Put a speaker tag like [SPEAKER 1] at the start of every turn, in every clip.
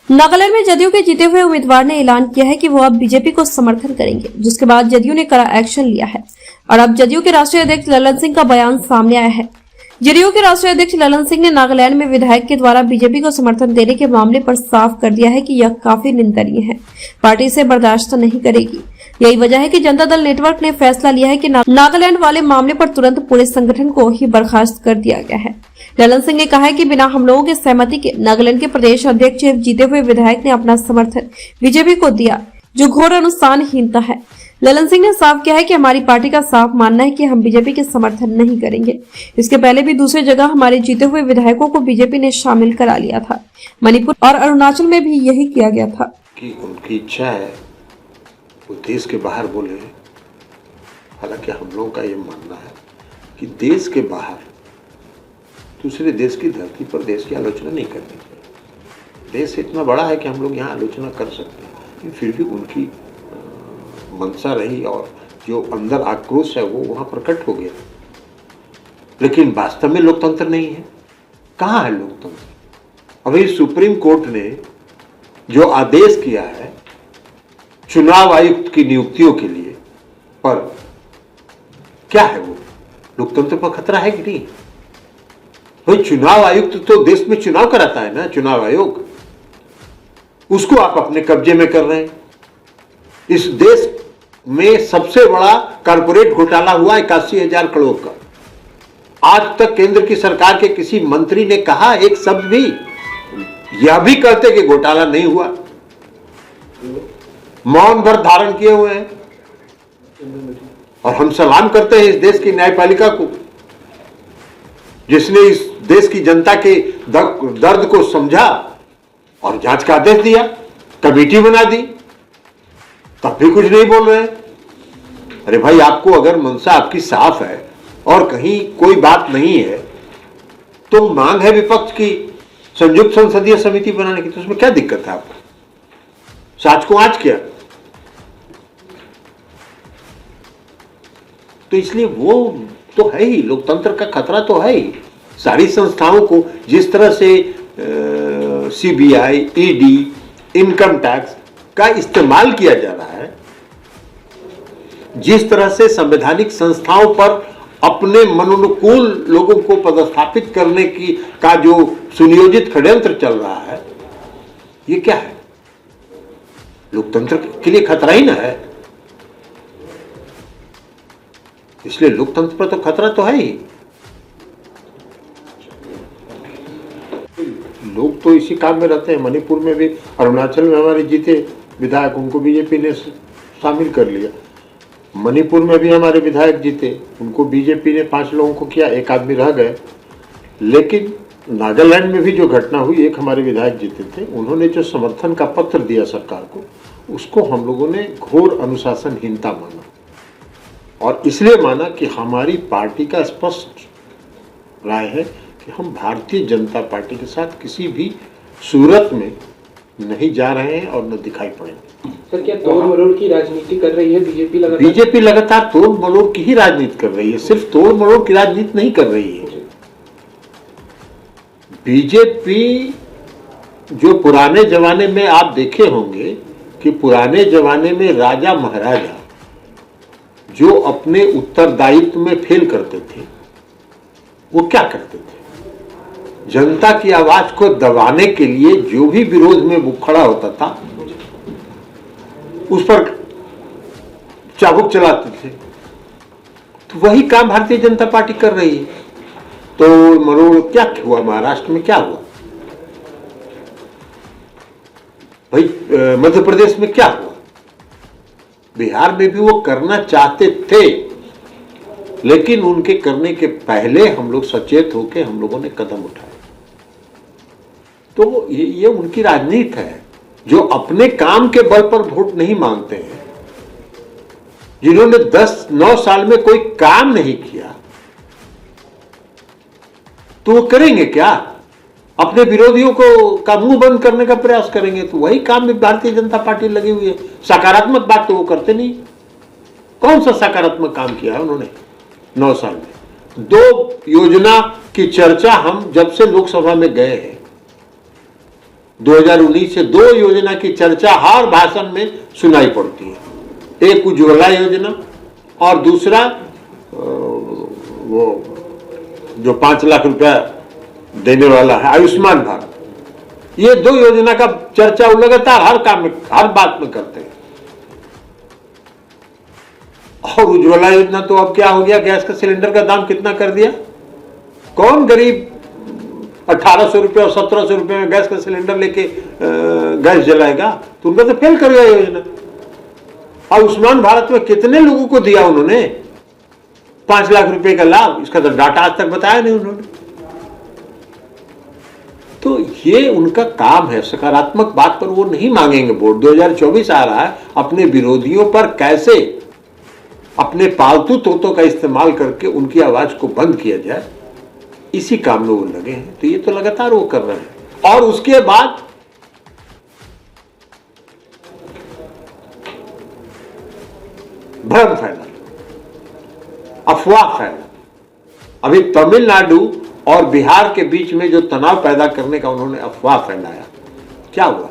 [SPEAKER 1] नागालैंड में जदयू के जीते हुए उम्मीदवार ने ऐलान किया है कि वो अब बीजेपी को समर्थन करेंगे, जिसके बाद जदयू ने कड़ा एक्शन लिया है और अब जदयू के राष्ट्रीय अध्यक्ष ललन सिंह का बयान सामने आया है। जदयू के राष्ट्रीय अध्यक्ष ललन सिंह ने नागालैंड में विधायक के द्वारा बीजेपी को समर्थन देने के मामले पर साफ कर दिया है कि यह काफी निंदनीय है, पार्टी इसे बर्दाश्त नहीं करेगी। यही वजह है कि जनता दल नेटवर्क ने फैसला लिया है कि नागालैंड वाले मामले पर तुरंत पूरे संगठन को ही बर्खास्त कर दिया गया है। ललन सिंह ने कहा है कि बिना हम लोगों के सहमति के नागालैंड के प्रदेश अध्यक्ष एवं जीते हुए विधायक ने अपना समर्थन बीजेपी को दिया, जो घोर अनुशासनहीनता है। ललन सिंह ने साफ किया है कि हमारी पार्टी का साफ मानना है कि हम बीजेपी के समर्थन नहीं करेंगे। इसके पहले भी दूसरी जगह हमारे जीते हुए विधायकों को बीजेपी ने शामिल करा लिया था। मणिपुर और अरुणाचल में भी यही किया गया था
[SPEAKER 2] कि उनकी इच्छा है वो देश के बाहर बोले। हालांकि हम लोगों का ये मानना है कि देश के बाहर दूसरे देश की धरती पर देश की आलोचना नहीं करनी चाहिए। देश इतना बड़ा है कि हम लोग यहाँ आलोचना कर सकते हैं, लेकिन फिर भी उनकी मंशा रही और जो अंदर आक्रोश है वो वहाँ प्रकट हो गया। लेकिन वास्तव में लोकतंत्र नहीं है। कहाँ है लोकतंत्र? अभी सुप्रीम कोर्ट ने जो आदेश किया है चुनाव आयुक्त की नियुक्तियों के लिए, पर क्या है वो? लोकतंत्र पर खतरा है कि नहीं? भाई चुनाव आयुक्त तो देश में चुनाव कराता है ना, चुनाव आयोग, उसको आप अपने कब्जे में कर रहे हैं। इस देश में सबसे बड़ा कारपोरेट घोटाला हुआ 81,000 करोड़ का। आज तक केंद्र की सरकार के किसी मंत्री ने कहा एक शब्द भी, यह भी कहते कि घोटाला नहीं हुआ, मौन भर धारण किए हुए हैं। और हम सलाम करते हैं इस देश की न्यायपालिका को, जिसने इस देश की जनता के दर्द को समझा और जांच का आदेश दिया, कमेटी बना दी, तब भी कुछ नहीं बोल रहे हैं। अरे भाई, आपको अगर मंशा आपकी साफ है और कहीं कोई बात नहीं है तो मांग है विपक्ष की संयुक्त संसदीय समिति बनाने की, तो उसमें क्या दिक्कत है आपको? साच को आज किया। तो इसलिए वो तो है ही, लोकतंत्र का खतरा तो है ही। सारी संस्थाओं को जिस तरह से सीबीआई, ईडी, इनकम टैक्स का इस्तेमाल किया जा रहा है, जिस तरह से संवैधानिक संस्थाओं पर अपने मनोनुकूल लोगों को पदस्थापित करने की का जो सुनियोजित षड्यंत्र चल रहा है, ये क्या है? लोकतंत्र के लिए खतरा ही ना है। इसलिए लोकतंत्र पर तो खतरा तो है ही। लोग तो इसी काम में रहते हैं। मणिपुर में भी, अरुणाचल में हमारे जीते विधायक, उनको बीजेपी ने शामिल कर लिया। मणिपुर में भी हमारे विधायक जीते, उनको बीजेपी ने 5 लोगों को किया, 1 आदमी रह गए। लेकिन नागालैंड में भी जो घटना हुई, एक हमारे विधायक जीते थे, उन्होंने जो समर्थन का पत्र दिया सरकार को, उसको हम लोगों ने घोर अनुशासनहीनता माना। और इसलिए माना कि हमारी पार्टी का स्पष्ट राय है कि हम भारतीय जनता पार्टी के साथ किसी भी सूरत में नहीं जा रहे हैं और न दिखाई पड़ेंगे।
[SPEAKER 3] सर, क्या तोड़ मरोड़ की राजनीति कर रही है बीजेपी?
[SPEAKER 2] बीजेपी लगातार तोड़ मरोड़ की ही राजनीति कर रही है, सिर्फ तोड़ मरोड़ की राजनीति नहीं कर रही है। बीजेपी जो पुराने जमाने में आप देखे होंगे कि पुराने जमाने में राजा महाराजा जो अपने उत्तरदायित्व में फेल करते थे, वो क्या करते थे? जनता की आवाज को दबाने के लिए जो भी विरोध में वो खड़ा होता था, उस पर चाबुक चलाते थे। तो वही काम भारतीय जनता पार्टी कर रही है। तो मरोड़ क्या हुआ? महाराष्ट्र में क्या हुआ भाई? मध्य प्रदेश में क्या हुआ? बिहार में भी वो करना चाहते थे, लेकिन उनके करने के पहले हम लोग सचेत होकर हम लोगों ने कदम उठाए। तो ये उनकी राजनीति है, जो अपने काम के बल पर वोट नहीं मांगते हैं, जिन्होंने 10-9 साल में कोई काम नहीं किया, तो वो करेंगे क्या? अपने विरोधियों को का मुंह बंद करने का प्रयास करेंगे। तो वही काम में भारतीय जनता पार्टी लगी हुई है। सकारात्मक बात तो वो करते नहीं। कौन सा सकारात्मक काम किया है उन्होंने 9 साल में? 2 योजना की चर्चा हम जब से लोकसभा में गए हैं, 2019 से 2 योजना की चर्चा हर भाषण में सुनाई पड़ती है। एक उज्ज्वला योजना और दूसरा वो जो 5 लाख रुपया देने वाला है आयुष्मान भारत। ये 2 योजना का चर्चा वो लगातार हर काम में, हर बात में करते हैं। और उज्ज्वला योजना तो अब क्या हो गया, गैस का सिलेंडर का दाम कितना कर दिया। कौन गरीब 1800 रुपये और 1700 रुपये में गैस का सिलेंडर लेके गैस जलाएगा। तो उनका तो फेल कर गया योजना। आयुष्मान भारत में कितने लोगों को दिया उन्होंने 5 लाख रुपए का लाभ, इसका तो डाटा आज तक बताया नहीं उन्होंने। तो ये उनका काम है, सकारात्मक बात पर वो नहीं मांगेंगे वोट। 2024 आ रहा है, अपने विरोधियों पर कैसे अपने पालतू तोतों का इस्तेमाल करके उनकी आवाज को बंद किया जाए, इसी काम में वो लगे हैं। तो ये तो लगातार वो कर रहे हैं। और उसके बाद भ्रम फैला, अफवाह फैला। अभी तमिलनाडु और बिहार के बीच में जो तनाव पैदा करने का उन्होंने अफवाह फैलाया, क्या हुआ?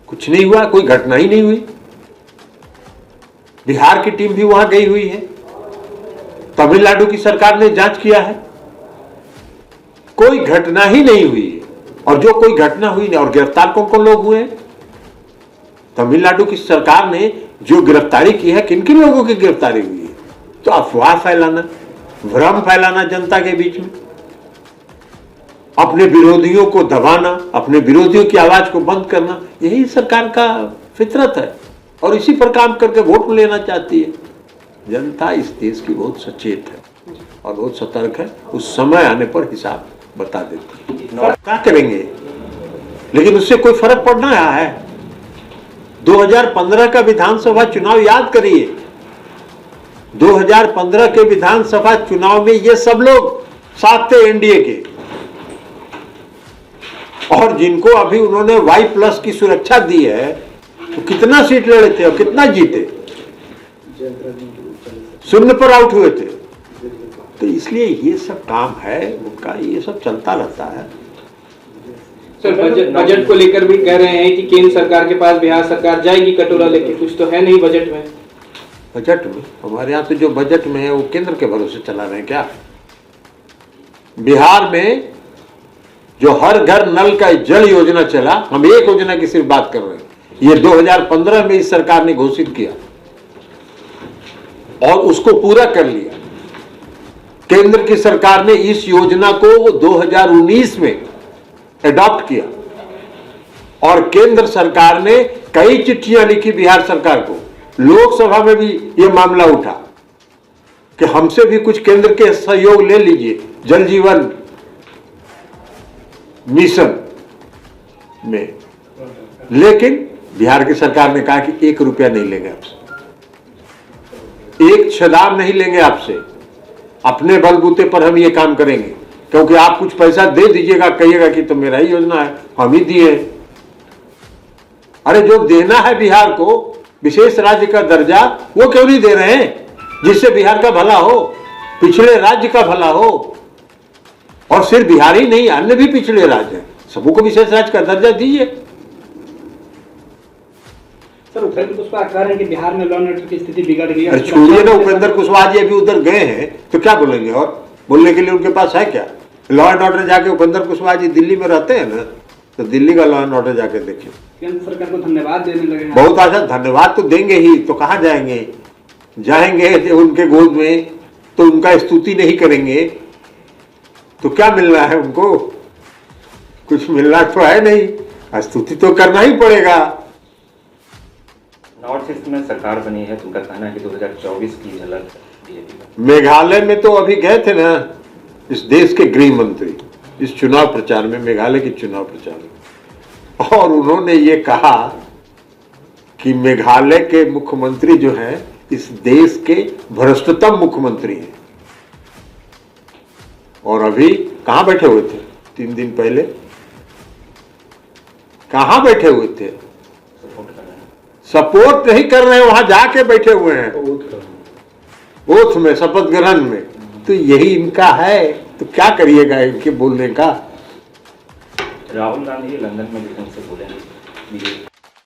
[SPEAKER 2] कुछ नहीं हुआ, कोई घटना ही नहीं हुई। बिहार की टीम भी वहां गई हुई है, तमिलनाडु की सरकार ने जांच किया है, कोई घटना ही नहीं हुई है। और जो कोई घटना हुई नहीं, और गिरफ्तार कौन कौन लोग हुए हैं? तमिलनाडु की सरकार ने जो गिरफ्तारी की है, किन किन लोगों की गिरफ्तारी हुई है? तो अफवाह फैलाना, भ्रम फैलाना जनता के बीच में, अपने विरोधियों को दबाना, अपने विरोधियों की आवाज को बंद करना, यही सरकार का फितरत है। और इसी पर काम करके वोट लेना चाहती है। जनता इस देश की बहुत सचेत है और बहुत सतर्क है, उस समय आने पर हिसाब बता देती है। क्या करेंगे, लेकिन उससे कोई फर्क पड़ नहीं रहा है। 2015 का विधानसभा चुनाव याद करिए। 2015 के विधानसभा चुनाव में ये सब लोग साथ थे एनडीए के, और जिनको अभी उन्होंने Y+ की सुरक्षा दी है, तो कितना सीट लड़े थे और कितना जीते, 0 पर आउट हुए थे। तो इसलिए ये सब काम है उनका, ये सब चलता रहता है।
[SPEAKER 3] सर, बजट को लेकर भी कह रहे हैं कि केंद्र सरकार के पास बिहार सरकार जाएगी कटोरा लेके, कुछ तो है नहीं बजट में।
[SPEAKER 2] बजट में हमारे यहाँ तो जो बजट में है वो केंद्र के भरोसे चला रहे हैं क्या? बिहार में जो हर घर नल का जल योजना चला, हम एक योजना की सिर्फ बात कर रहे हैं। ये 2015 में इस सरकार ने घोषित किया और उसको पूरा कर लिया। केंद्र की सरकार ने इस योजना को 2019 में एडॉप्ट किया और केंद्र सरकार ने कई चिट्ठियां लिखी बिहार सरकार को। लोकसभा में भी यह मामला उठा कि हमसे भी कुछ केंद्र के सहयोग ले लीजिए जल जीवन मिशन में। लेकिन बिहार की सरकार ने कहा कि 1 रुपया नहीं लेंगे आपसे, 1 छदाम नहीं लेंगे आपसे, अपने बलबूते पर हम ये काम करेंगे, क्योंकि आप कुछ पैसा दे दीजिएगा, कहिएगा कि तो मेरा ही योजना है, हम ही दिए। अरे जो देना है बिहार को विशेष राज्य का दर्जा, वो क्यों नहीं दे रहे हैं, जिससे बिहार का भला हो, पिछड़े राज्य का भला हो। और सिर्फ बिहार ही नहीं, अन्य भी पिछड़े राज्य हैं, सबको विशेष राज्य का दर्जा दीजिए।
[SPEAKER 4] सर, उपेंद्र कुशवाहा कह रहे हैं कि बिहार में लॉ एंड ऑर्डर की स्थिति बिगड़ गई है।
[SPEAKER 2] छोड़िए ना, उपेंद्र कुशवाहा जी अभी उधर गए हैं तो क्या बोलेंगे, और बोलने के लिए उनके पास है क्या? लॉ एंड ऑर्डर जाके उपेंद्र कुशवाहा जी दिल्ली में रहते हैं ना, तो दिल्ली का लॉ एंड ऑर्डर जाके देखिए।
[SPEAKER 4] केंद्र सरकार को धन्यवाद देने लगे हैं।
[SPEAKER 2] बहुत अच्छा, धन्यवाद तो देंगे ही, तो कहाँ जाएंगे? जाएंगे उनके गोद में तो उनका स्तुति नहीं करेंगे तो क्या मिलना है उनको? कुछ मिलना तो है नहीं, स्तुति तो करना ही पड़ेगा।
[SPEAKER 5] नॉर्थ ईस्ट में सरकार बनी है, तुमका कहना है कि 2024 की झलक बीजेपी का।
[SPEAKER 2] मेघालय में तो अभी गए थे ना इस देश के गृह मंत्री इस चुनाव प्रचार में, मेघालय के चुनाव प्रचार में, और उन्होंने ये कहा कि मेघालय के मुख्यमंत्री जो हैं इस देश के भ्रष्टतम मुख्यमंत्री हैं। और अभी कहां बैठे हुए थे 3 दिन पहले? कहां बैठे हुए थे? सपोर्ट नहीं कर रहे हैं, वहां जाके बैठे हुए हैं ओथ में, शपथ ग्रहण में। तो यही इनका है, तो क्या करिएगा इनके बोलने का?
[SPEAKER 5] राहुल गांधी लंदन में जिस ढंग से बोले हैं बीजेपी